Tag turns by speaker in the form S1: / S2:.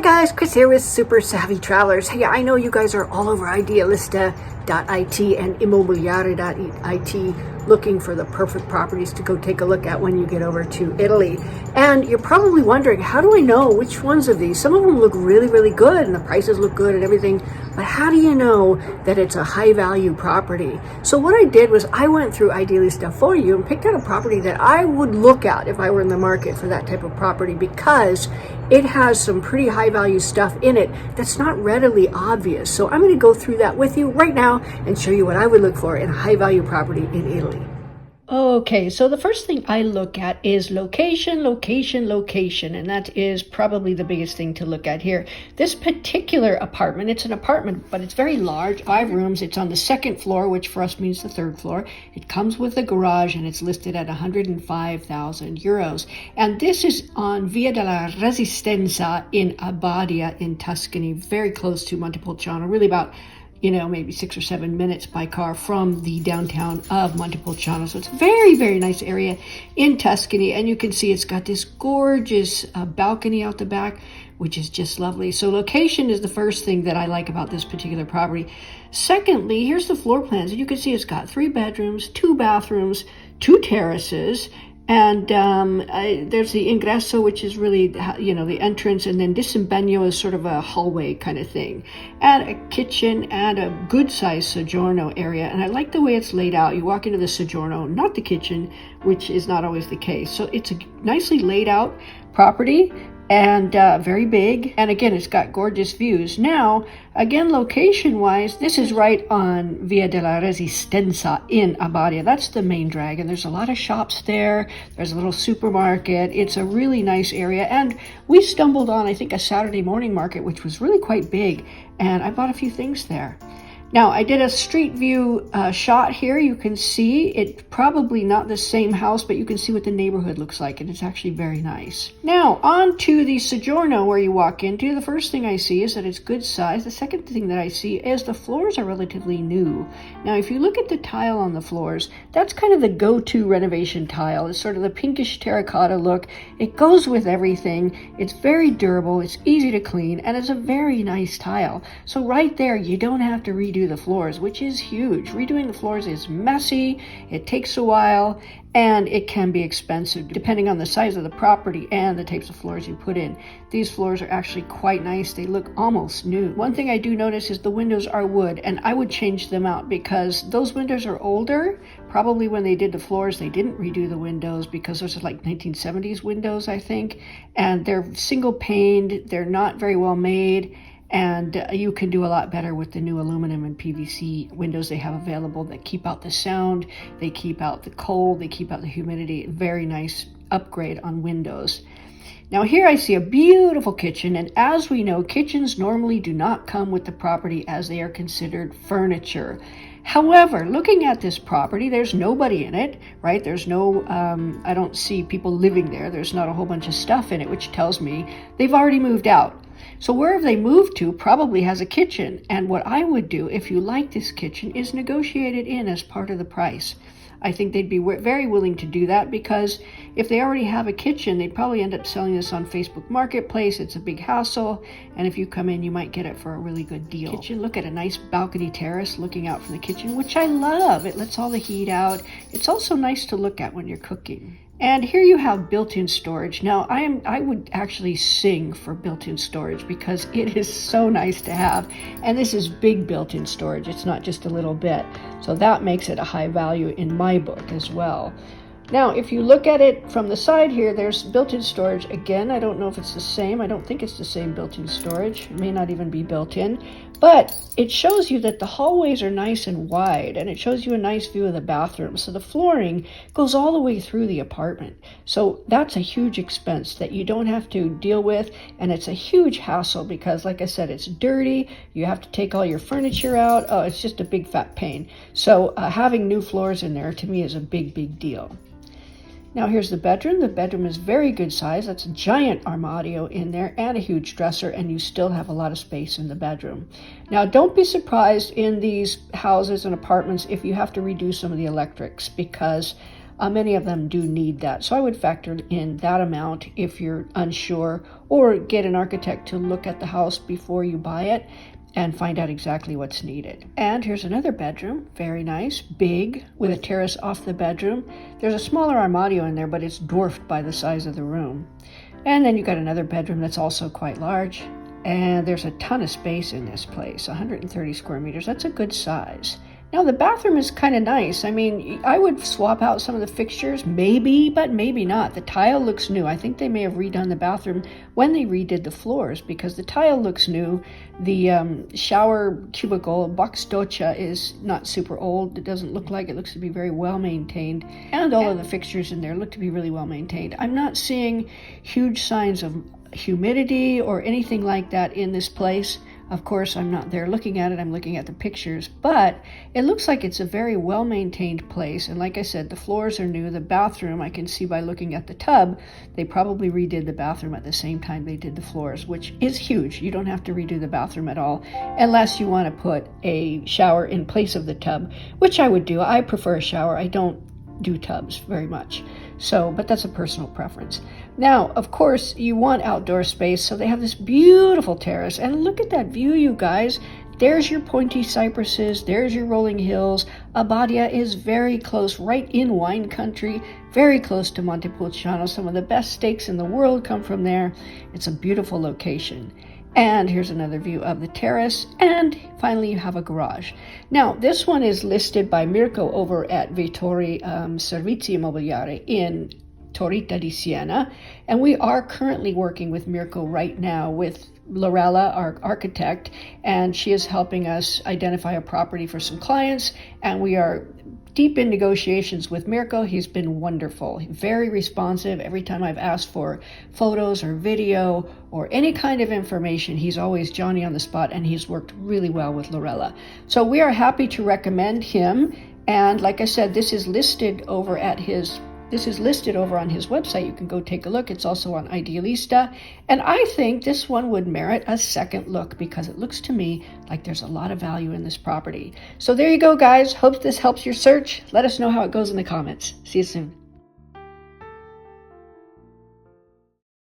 S1: guys, Chris here with Super Savvy Travelers. Hey, I know you guys are all over Idealista.it and Immobiliare.it looking for the perfect properties to go take a look at when you get over to Italy. And you're probably wondering, how do I know which ones of these? Some of them look really, really good and the prices look good and everything, but how do you know that it's a high value property? So what I did was I went through Idealista for you and picked out a property that I would look at if I were in the market for that type of property, because it has some pretty high value stuff in it that's not readily obvious. So I'm going to go through that with you right now and show you what I would look for in a high value property in Italy. Okay, so the first thing I look at is location, and that is probably the biggest thing to look at here. This particular apartment, it's an apartment, but it's very large, 5 rooms. It's on the 2nd floor, which for us means the 3rd floor. It comes with a garage and it's listed at 105,000 euros. And this is on Via della Resistenza in Abbadia in Tuscany, very close to Montepulciano, really about maybe 6 or 7 minutes by car from the downtown of Montepulciano. So it's a very, very nice area in Tuscany. And you can see it's got this gorgeous balcony out the back, which is just lovely. So location is the first thing that I like about this particular property. Secondly, here's the floor plans. And you can see it's got 3 bedrooms, 2 bathrooms, 2 terraces. And there's the ingresso, which is really, the entrance, and then disimpegno is sort of a hallway kind of thing, and a kitchen and a good-sized soggiorno area. And I like the way it's laid out. You walk into the soggiorno, not the kitchen, which is not always the case. So it's a nicely laid out property and very big. And again, it's got gorgeous views. Now, again, location-wise, this is right on Via della Resistenza in Abbadia. That's the main drag, and there's a lot of shops there. There's a little supermarket. It's a really nice area. And we stumbled on, I think, a Saturday morning market, which was really quite big, and I bought a few things there. Now, I did a street view shot here. You can see it's probably not the same house, but you can see what the neighborhood looks like, and it's actually very nice. Now, on to the soggiorno where you walk into. The first thing I see is that it's good size. The second thing that I see is the floors are relatively new. Now, if you look at the tile on the floors, that's kind of the go-to renovation tile. It's sort of the pinkish terracotta look. It goes with everything. It's very durable. It's easy to clean, and it's a very nice tile. So right there, you don't have to redo the floors, which is huge. Redoing the floors is messy, it takes a while, and it can be expensive depending on the size of the property and the types of floors you put in. These floors are actually quite nice. They look almost new. One thing I do notice is the windows are wood, and I would change them out because those windows are older. Probably when they did the floors, they didn't redo the windows because those are like 1970s windows, I think, and they're single paned. They're not very well made. And you can do a lot better with the new aluminum and PVC windows they have available that keep out the sound, they keep out the cold, they keep out the humidity. Very nice upgrade on windows. Now here I see a beautiful kitchen, and as we know, kitchens normally do not come with the property as they are considered furniture. However, looking at this property, there's nobody in it, right? There's no, I don't see people living there. There's not a whole bunch of stuff in it, which tells me they've already moved out. So wherever they moved to probably has a kitchen. And what I would do if you like this kitchen is negotiate it in as part of the price. I think they'd be very willing to do that, because if they already have a kitchen, they'd probably end up selling this on Facebook Marketplace. It's a big hassle, and if you come in, you might get it for a really good deal. Kitchen, look at a nice balcony terrace looking out from the kitchen, which I love. It lets all the heat out. It's also nice to look at when you're cooking. And here you have built-in storage. Now, I would actually sing for built-in storage because it is so nice to have. And this is big built-in storage. It's not just a little bit. So that makes it a high value in my book as well. Now, if you look at it from the side here, there's built-in storage. Again, I don't know if it's the same. I don't think it's the same built-in storage. It may not even be built-in. But it shows you that the hallways are nice and wide, and it shows you a nice view of the bathroom. So the flooring goes all the way through the apartment. So that's a huge expense that you don't have to deal with, and it's a huge hassle because, like I said, it's dirty. You have to take all your furniture out. Oh, it's just a big fat pain. So having new floors in there, to me, is a big, big deal. Now here's the bedroom. The bedroom is very good size. That's a giant armadio in there and a huge dresser, and you still have a lot of space in the bedroom. Now don't be surprised in these houses and apartments if you have to redo some of the electrics, because Many of them do need that. So I would factor in that amount if you're unsure, or get an architect to look at the house before you buy it and find out exactly what's needed. And here's another bedroom, very nice, big, with a terrace off the bedroom. There's a smaller armadio in there, but it's dwarfed by the size of the room. And then you got another bedroom that's also quite large. And there's a ton of space in this place, 130 square meters. That's a good size. Now the bathroom is kind of nice. I mean, I would swap out some of the fixtures, maybe, but maybe not. The tile looks new. I think they may have redone the bathroom when they redid the floors, because the tile looks new. The shower cubicle, box doccia, is not super old. It doesn't look like it. Looks to be very well maintained. And all of the fixtures in there look to be really well maintained. I'm not seeing huge signs of humidity or anything like that in this place. Of course, I'm not there looking at it, I'm looking at the pictures, but it looks like it's a very well-maintained place. And like I said, the floors are new. The bathroom, I can see by looking at the tub, they probably redid the bathroom at the same time they did the floors, which is huge. You don't have to redo the bathroom at all, unless you want to put a shower in place of the tub, which I would do. I prefer a shower. I don't do tubs very much. So, but that's a personal preference. Now, of course, you want outdoor space, so they have this beautiful terrace, and look at that view, you guys. There's your pointy cypresses, there's your rolling hills. Abbadia is very close, right in wine country, very close to Montepulciano. Some of the best steaks in the world come from there. It's a beautiful location. And here's another view of the terrace. And finally, you have a garage. Now, this one is listed by Mirko over at Vittori Servizi Immobiliari in Torrita di Siena. And we are currently working with Mirko right now with Lorella, our architect, and she is helping us identify a property for some clients. And we are deep in negotiations with Mirko. He's been wonderful, very responsive. Every time I've asked for photos or video or any kind of information, he's always Johnny on the spot, and he's worked really well with Lorella. So we are happy to recommend him. And like I said, this is listed over on his website. You can go take a look. It's also on Idealista. And I think this one would merit a second look, because it looks to me like there's a lot of value in this property. So there you go, guys. Hope this helps your search. Let us know how it goes in the comments. See you soon.